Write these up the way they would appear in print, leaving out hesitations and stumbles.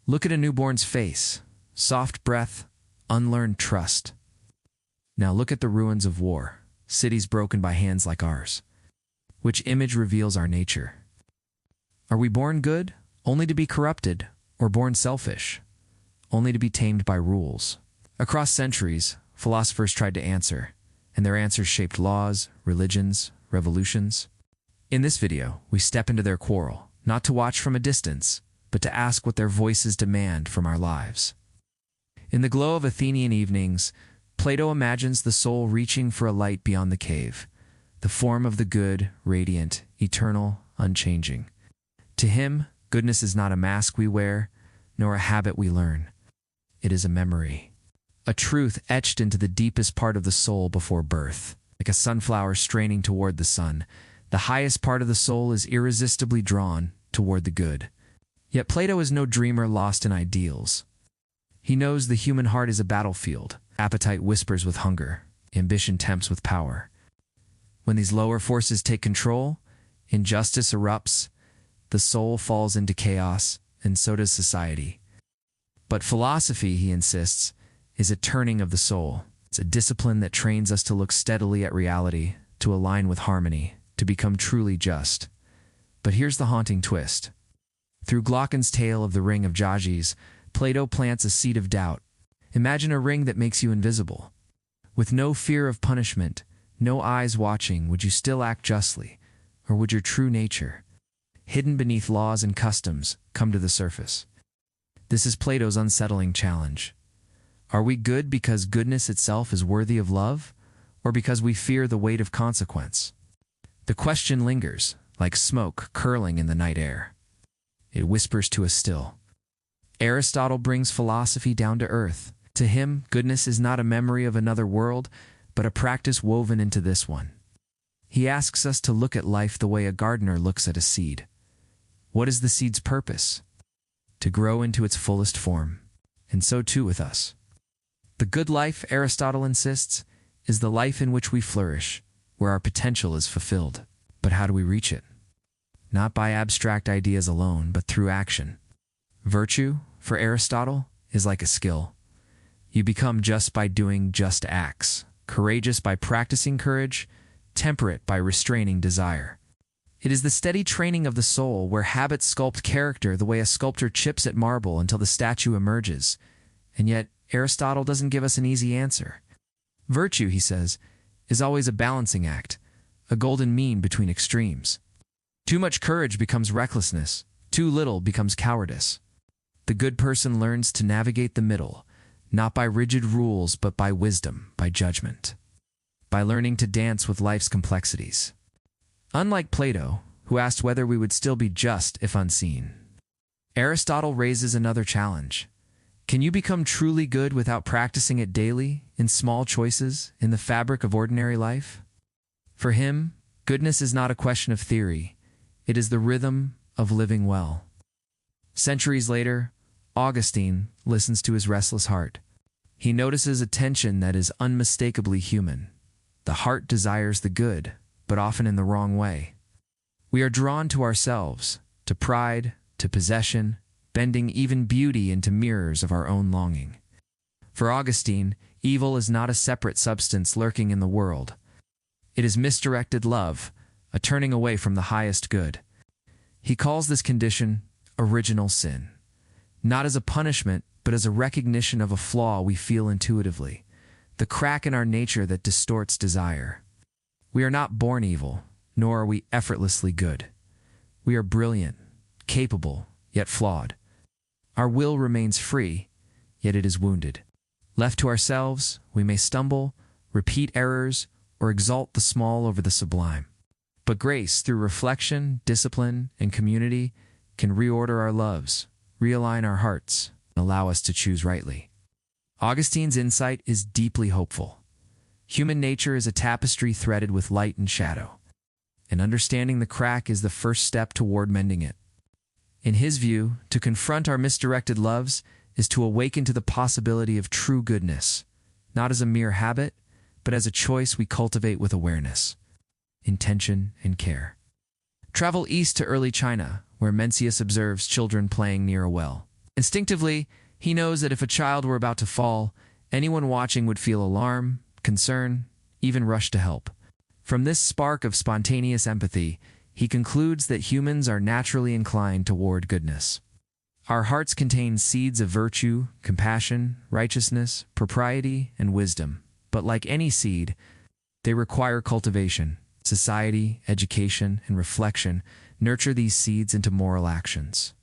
Look at a newborn's face, soft breath, unlearned trust. Now look at the ruins of war, cities broken by hands like ours. Which image reveals our nature? Are we born good, only to be corrupted, or born selfish, only to be tamed by rules? Across centuries, philosophers tried to answer, and their answers shaped laws, religions, revolutions. In this video, we step into their quarrel, not to watch from a distance, but to ask what their voices demand from our lives. In the glow of Athenian evenings, Plato imagines the soul reaching for a light beyond the cave, the form of the good, radiant, eternal, unchanging. To him, goodness is not a mask we wear, nor a habit we learn. It is a memory, a truth etched into the deepest part of the soul before birth. Like a sunflower straining toward the sun, the highest part of the soul is irresistibly drawn toward the good. Yet Plato is no dreamer lost in ideals. He knows the human heart is a battlefield. Appetite whispers with hunger, ambition tempts with power. When these lower forces take control, injustice erupts, the soul falls into chaos, and so does society. But philosophy, he insists, is a turning of the soul. It's a discipline that trains us to look steadily at reality, to align with harmony, to become truly just. But here's the haunting twist. Through Glaucon's tale of the ring of Gyges, Plato plants a seed of doubt. Imagine a ring that makes you invisible. With no fear of punishment, no eyes watching, would you still act justly? Or would your true nature, hidden beneath laws and customs, come to the surface? This is Plato's unsettling challenge. Are we good because goodness itself is worthy of love, or because we fear the weight of consequence? The question lingers, like smoke curling in the night air. It whispers to us still. Aristotle brings philosophy down to earth. To him, goodness is not a memory of another world, but a practice woven into this one. He asks us to look at life the way a gardener looks at a seed. What is the seed's purpose? To grow into its fullest form. And so too with us. The good life, Aristotle insists, is the life in which we flourish, where our potential is fulfilled. But how do we reach it? Not by abstract ideas alone, but through action. Virtue, for Aristotle, is like a skill. You become just by doing just acts, courageous by practicing courage, temperate by restraining desire. It is the steady training of the soul where habits sculpt character the way a sculptor chips at marble until the statue emerges. And yet, Aristotle doesn't give us an easy answer. Virtue, he says, is always a balancing act, a golden mean between extremes. Too much courage becomes recklessness, too little becomes cowardice. The good person learns to navigate the middle, not by rigid rules, but by wisdom, by judgment, by learning to dance with life's complexities. Unlike Plato, who asked whether we would still be just if unseen, Aristotle raises another challenge. Can you become truly good without practicing it daily, in small choices, in the fabric of ordinary life? For him, goodness is not a question of theory. It is the rhythm of living well. Centuries later, Augustine listens to his restless heart. He notices a tension that is unmistakably human. The heart desires the good, but often in the wrong way. We are drawn to ourselves, to pride, to possession, bending even beauty into mirrors of our own longing. For Augustine, evil is not a separate substance lurking in the world. It is misdirected love, a turning away from the highest good. He calls this condition original sin, not as a punishment, but as a recognition of a flaw we feel intuitively, the crack in our nature that distorts desire. We are not born evil, nor are we effortlessly good. We are brilliant, capable, yet flawed. Our will remains free, yet it is wounded. Left to ourselves, we may stumble, repeat errors, or exalt the small over the sublime. But grace, through reflection, discipline, and community, can reorder our loves, realign our hearts, and allow us to choose rightly. Augustine's insight is deeply hopeful. Human nature is a tapestry threaded with light and shadow, and understanding the crack is the first step toward mending it. In his view, to confront our misdirected loves is to awaken to the possibility of true goodness, not as a mere habit, but as a choice we cultivate with awareness, intention, and care. Travel east to early China, where Mencius observes children playing near a well. Instinctively, he knows that if a child were about to fall, anyone watching would feel alarm, concern, even rush to help. From this spark of spontaneous empathy, he concludes that humans are naturally inclined toward goodness. Our hearts contain seeds of virtue, compassion, righteousness, propriety, and wisdom. But like any seed, they require cultivation. Society, education, and reflection nurture these seeds into moral actions.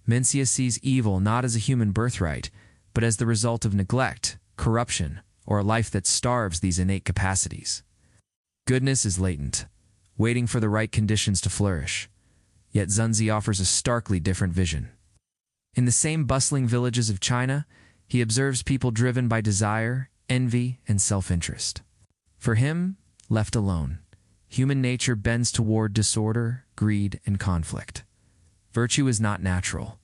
Mencius sees evil not as a human birthright, but as the result of neglect, corruption, or a life that starves these innate capacities. Goodness is latent, waiting for the right conditions to flourish. Yet Xunzi offers a starkly different vision. In the same bustling villages of China, he observes people driven by desire, envy, and self-interest. For him, left alone, human nature bends toward disorder, greed, and conflict. Virtue is not natural.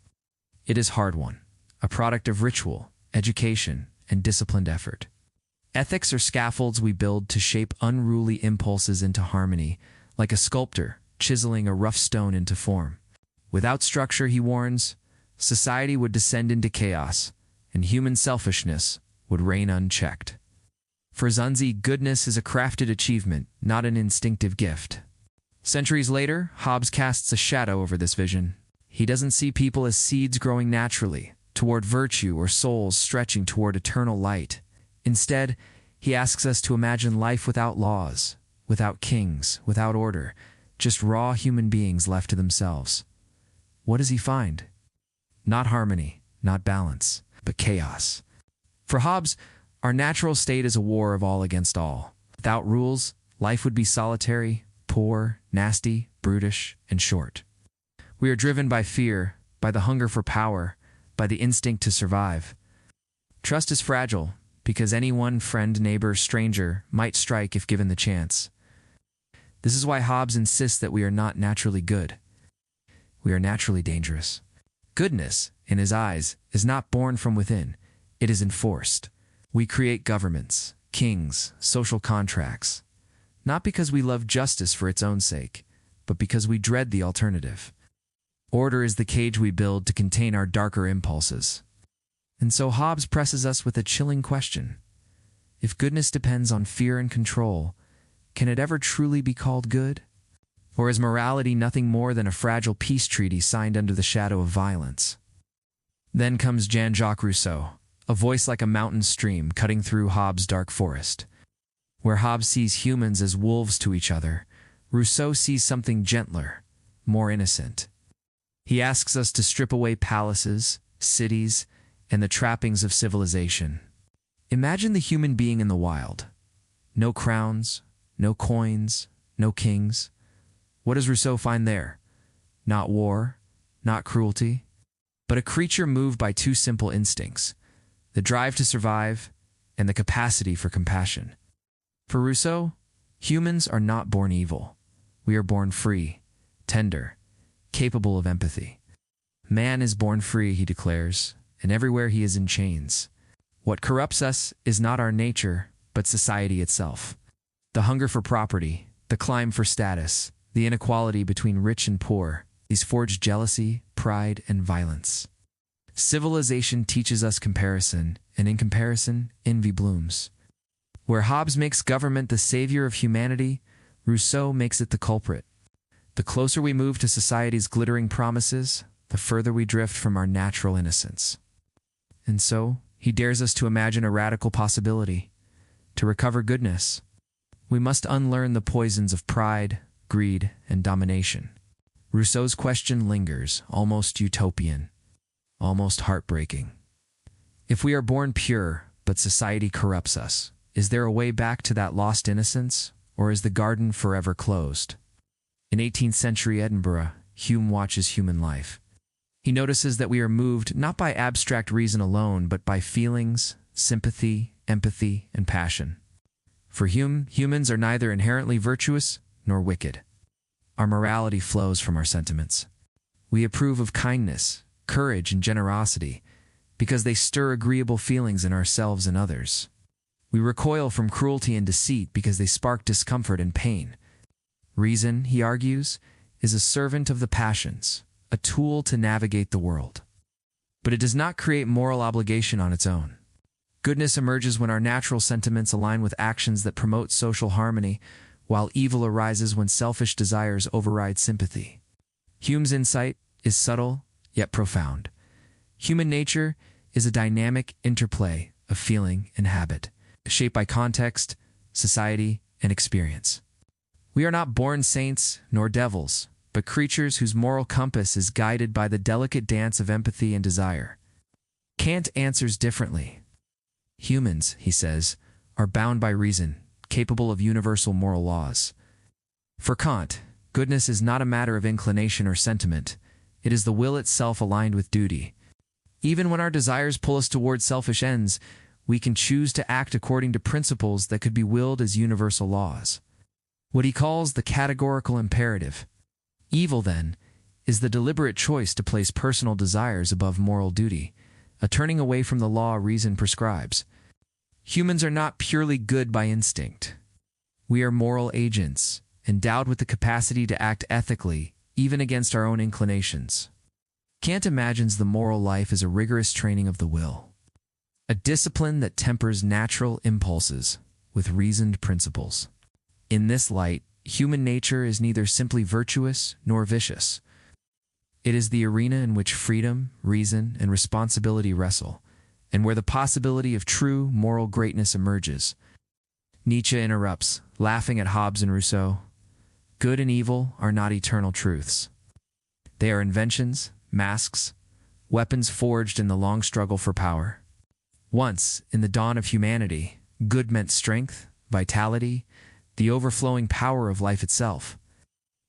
It is hard-won, a product of ritual, education, and disciplined effort. Ethics are scaffolds we build to shape unruly impulses into harmony, like a sculptor chiseling a rough stone into form. Without structure, he warns, society would descend into chaos, and human selfishness would reign unchecked. For Xunzi, goodness is a crafted achievement, not an instinctive gift. Centuries later, Hobbes casts a shadow over this vision. He doesn't see people as seeds growing naturally, toward virtue or souls stretching toward eternal light. Instead, he asks us to imagine life without laws, without kings, without order, just raw human beings left to themselves. What does he find? Not harmony, not balance, but chaos. For Hobbes, our natural state is a war of all against all. Without rules, life would be solitary, poor, nasty, brutish, and short. We are driven by fear, by the hunger for power, by the instinct to survive. Trust is fragile, because anyone, friend, neighbor, stranger, might strike if given the chance. This is why Hobbes insists that we are not naturally good. We are naturally dangerous. Goodness, in his eyes, is not born from within. It is enforced. We create governments, kings, social contracts, not because we love justice for its own sake, but because we dread the alternative. Order is the cage we build to contain our darker impulses. And so Hobbes presses us with a chilling question. If goodness depends on fear and control, can it ever truly be called good? Or is morality nothing more than a fragile peace treaty signed under the shadow of violence? Then comes Jean-Jacques Rousseau, a voice like a mountain stream cutting through Hobbes' dark forest. Where Hobbes sees humans as wolves to each other, Rousseau sees something gentler, more innocent. He asks us to strip away palaces, cities, and the trappings of civilization. Imagine the human being in the wild. No crowns, no coins, no kings. What does Rousseau find there? Not war, not cruelty, but a creature moved by two simple instincts: the drive to survive and the capacity for compassion. For Rousseau, humans are not born evil. We are born free, tender, capable of empathy. Man is born free, he declares, and everywhere he is in chains. What corrupts us is not our nature, but society itself. The hunger for property, the climb for status, the inequality between rich and poor, these forge jealousy, pride, and violence. Civilization teaches us comparison, and in comparison, envy blooms. Where Hobbes makes government the savior of humanity, Rousseau makes it the culprit. The closer we move to society's glittering promises, the further we drift from our natural innocence. And so, he dares us to imagine a radical possibility. To recover goodness, we must unlearn the poisons of pride, greed, and domination. Rousseau's question lingers, almost utopian, almost heartbreaking. If we are born pure, but society corrupts us, is there a way back to that lost innocence, or is the garden forever closed? In 18th century Edinburgh, Hume watches human life. He notices that we are moved not by abstract reason alone, but by feelings, sympathy, empathy, and passion. For Hume, humans are neither inherently virtuous nor wicked. Our morality flows from our sentiments. We approve of kindness, courage, and generosity because they stir agreeable feelings in ourselves and others. We recoil from cruelty and deceit because they spark discomfort and pain. Reason, he argues, is a servant of the passions, a tool to navigate the world. But it does not create moral obligation on its own. Goodness emerges when our natural sentiments align with actions that promote social harmony, while evil arises when selfish desires override sympathy. Hume's insight is subtle yet profound. Human nature is a dynamic interplay of feeling and habit, shaped by context, society, and experience. We are not born saints nor devils, but creatures whose moral compass is guided by the delicate dance of empathy and desire. Kant answers differently. Humans, he says, are bound by reason, capable of universal moral laws. For Kant, goodness is not a matter of inclination or sentiment. It is the will itself aligned with duty. Even when our desires pull us toward selfish ends, we can choose to act according to principles that could be willed as universal laws. What he calls the categorical imperative. Evil, then, is the deliberate choice to place personal desires above moral duty, a turning away from the law reason prescribes. Humans are not purely good by instinct. We are moral agents, endowed with the capacity to act ethically, even against our own inclinations. Kant imagines the moral life as a rigorous training of the will, a discipline that tempers natural impulses with reasoned principles. In this light, human nature is neither simply virtuous nor vicious. It is the arena in which freedom, reason, and responsibility wrestle, and where the possibility of true moral greatness emerges. Nietzsche interrupts, laughing at Hobbes and Rousseau. Good and evil are not eternal truths. They are inventions, masks, weapons forged in the long struggle for power. Once, in the dawn of humanity, good meant strength, vitality, the overflowing power of life itself.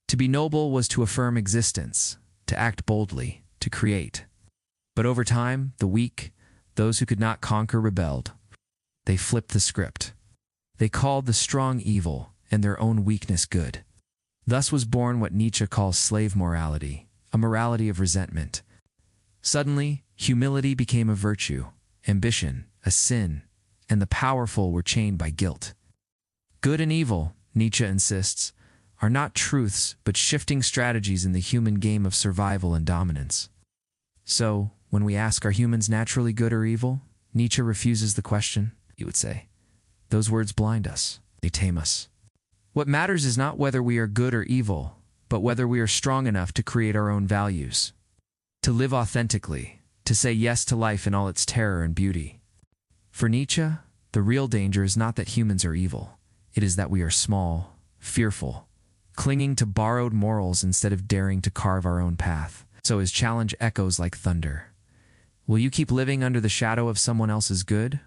To be noble was to affirm existence, to act boldly, to create. But over time, the weak, those who could not conquer, rebelled. They flipped the script. They called the strong evil and their own weakness good. Thus was born what Nietzsche calls slave morality, a morality of resentment. Suddenly, humility became a virtue, ambition, a sin, and the powerful were chained by guilt. Good and evil, Nietzsche insists, are not truths but shifting strategies in the human game of survival and dominance. So, when we ask, are humans naturally good or evil? Nietzsche refuses the question, he would say. Those words blind us, they tame us. What matters is not whether we are good or evil, but whether we are strong enough to create our own values, to live authentically, to say yes to life in all its terror and beauty. For Nietzsche, the real danger is not that humans are evil. It is that we are small, fearful, clinging to borrowed morals instead of daring to carve our own path. So his challenge echoes like thunder. Will you keep living under the shadow of someone else's good?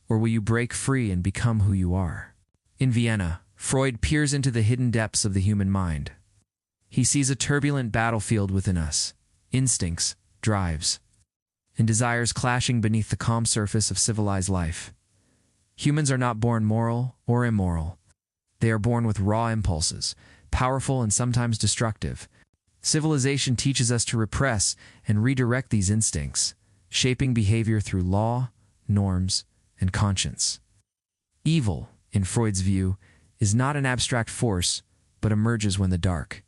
Or will you break free and become who you are? In Vienna, Freud peers into the hidden depths of the human mind. He sees a turbulent battlefield within us, instincts, drives, and desires clashing beneath the calm surface of civilized life. Humans are not born moral or immoral. They are born with raw impulses, powerful and sometimes destructive. Civilization teaches us to repress and redirect these instincts, shaping behavior through law, norms, and conscience. Evil, in Freud's view, is not an abstract force, but emerges when the dark,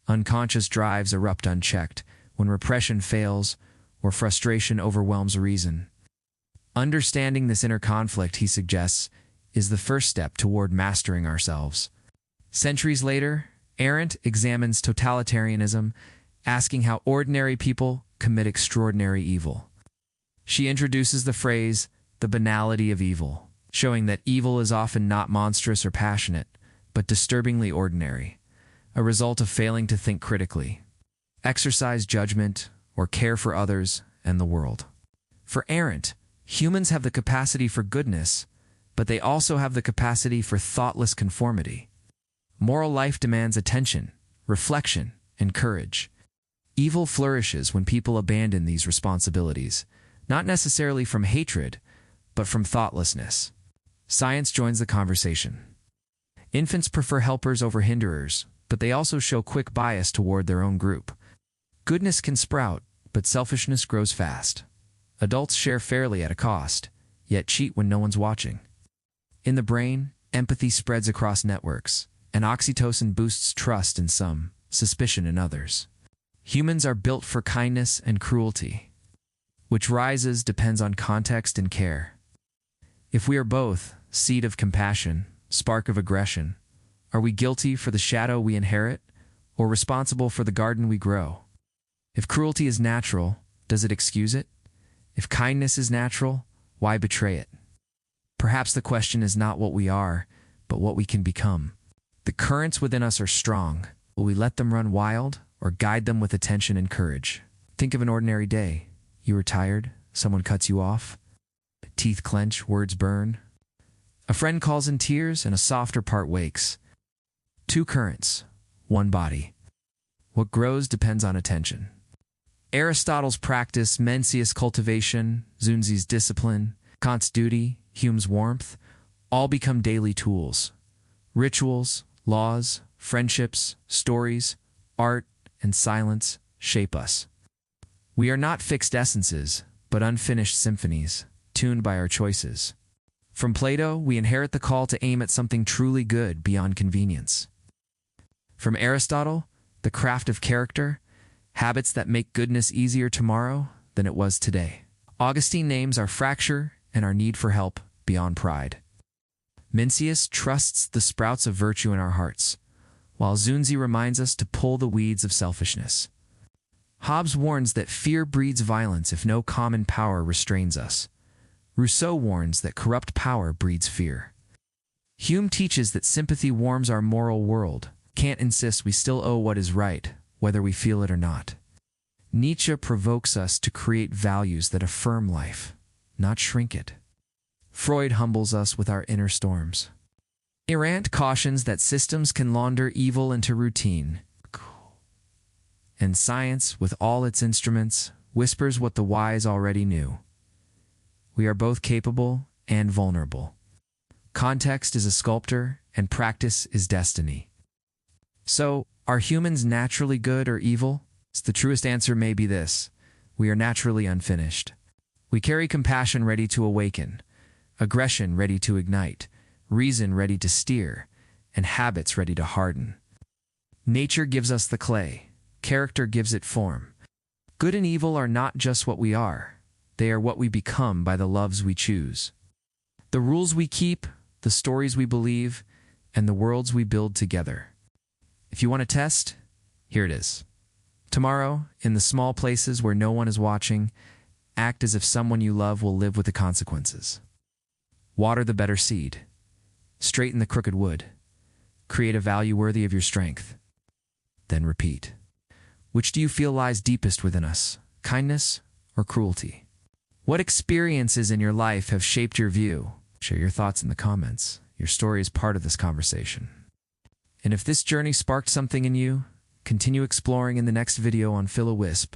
unconscious drives erupt unchecked, when repression fails or frustration overwhelms reason. Understanding this inner conflict, he suggests, is the first step toward mastering ourselves. Centuries later, Arendt examines totalitarianism, asking how ordinary people commit extraordinary evil. She introduces the phrase, the banality of evil, showing that evil is often not monstrous or passionate, but disturbingly ordinary, a result of failing to think critically, exercise judgment, or care for others and the world. For Arendt, humans have the capacity for goodness, but they also have the capacity for thoughtless conformity. Moral life demands attention, reflection, and courage. Evil flourishes when people abandon these responsibilities, not necessarily from hatred, but from thoughtlessness. Science joins the conversation. Infants prefer helpers over hinderers, but they also show quick bias toward their own group. Goodness can sprout, but selfishness grows fast. Adults share fairly at a cost, yet cheat when no one's watching. In the brain, empathy spreads across networks, and oxytocin boosts trust in some, suspicion in others. Humans are built for kindness and cruelty. Which rises depends on context and care. If we are both, seed of compassion, spark of aggression, are we guilty for the shadow we inherit, or responsible for the garden we grow? If cruelty is natural, does it excuse it? If kindness is natural, why betray it? Perhaps the question is not what we are, but what we can become. The currents within us are strong. Will we let them run wild, or guide them with attention and courage? Think of an ordinary day. You are tired, someone cuts you off, teeth clench, words burn. A friend calls in tears, and a softer part wakes. Two currents, one body. What grows depends on attention. Aristotle's practice, Mencius' cultivation, Xunzi's discipline, Kant's duty, Hume's warmth, all become daily tools. Rituals, laws, friendships, stories, art, and silence shape us. We are not fixed essences, but unfinished symphonies, tuned by our choices. From Plato, we inherit the call to aim at something truly good beyond convenience. From Aristotle, the craft of character, habits that make goodness easier tomorrow than it was today. Augustine names our fracture and our need for help beyond pride. Mencius trusts the sprouts of virtue in our hearts, while Xunzi reminds us to pull the weeds of selfishness. Hobbes warns that fear breeds violence if no common power restrains us. Rousseau warns that corrupt power breeds fear. Hume teaches that sympathy warms our moral world. Kant insists we still owe what is right, whether we feel it or not. Nietzsche provokes us to create values that affirm life, not shrink it. Freud humbles us with our inner storms. Arendt cautions that systems can launder evil into routine. And science, with all its instruments, whispers what the wise already knew. We are both capable and vulnerable. Context is a sculptor, and practice is destiny. So, are humans naturally good or evil? The truest answer may be this: we are naturally unfinished. We carry compassion ready to awaken, aggression ready to ignite, reason ready to steer, and habits ready to harden. Nature gives us the clay. Character gives it form. Good and evil are not just what we are. They are what we become by the loves we choose. The rules we keep, the stories we believe, and the worlds we build together. If you want to test, here it is. Tomorrow, in the small places where no one is watching, act as if someone you love will live with the consequences. Water the better seed. Straighten the crooked wood. Create a value worthy of your strength. Then repeat. Which do you feel lies deepest within us, kindness or cruelty? What experiences in your life have shaped your view? Share your thoughts in the comments. Your story is part of this conversation. And if this journey sparked something in you, continue exploring in the next video on PhiloWhisp.